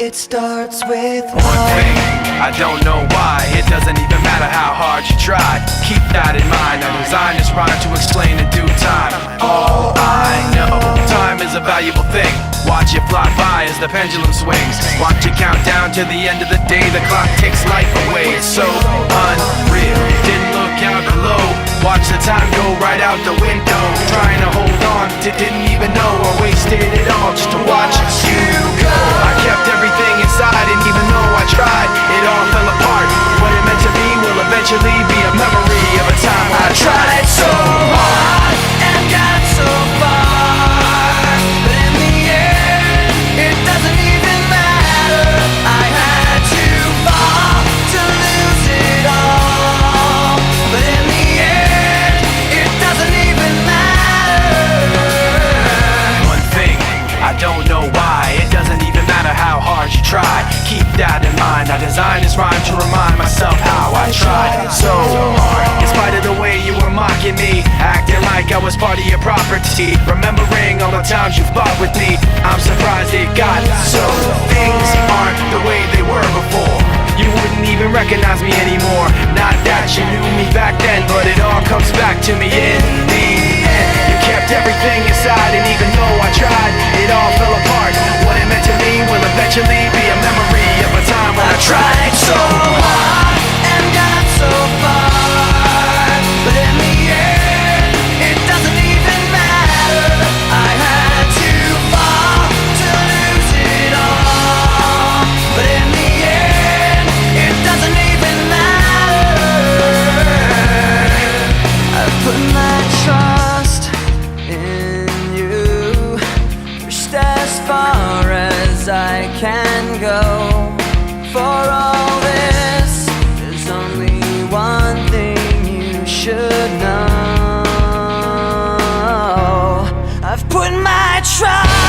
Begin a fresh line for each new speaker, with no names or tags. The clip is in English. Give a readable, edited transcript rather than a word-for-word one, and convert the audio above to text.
It starts with
one thing, I don't know why. It doesn't even matter how hard you try. Keep that in mind. I designed this rhyme to explain in due time. All I know, time is a valuable thing. Watch it fly by as the pendulum swings. Watch it count down to the end of the day. The clock takes life away. It's so unreal. Didn't look out below. Watch the time go right out the window. Trying to hold on to didn't even know I wasted it all just to watch you go. I kept everything inside, and even though I tried, it all fell apart. What it meant to me will eventually be a memory of a time when I tried so hard and got so far, but in the end, it doesn't even matter. I had to fall to lose it all, but in the end, it doesn't even matter. One thing, I don't know why. It doesn't even matter how hard you try. Keep that in mind. I designed this rhyme to remind myself how I tried so hard. In spite of the way you were mocking me, acting like I was part of your property, remembering all the times you fought with me, I'm surprised it got so. Things aren't the way they were before. You wouldn't even recognize me anymore. Not that you knew me back then, but it all comes back to me in the end. You kept everything inside, and even though I tried, it all fell apart. What it meant to me will eventually be a memory of a time when I tried so hard and got so far, but in the end, it doesn't even matter. I had to fall to lose it all, but in the end, it doesn't even matter. I put my trust in you, pushed as far as I can go. For all this, there's only one thing you should know. I've put my trust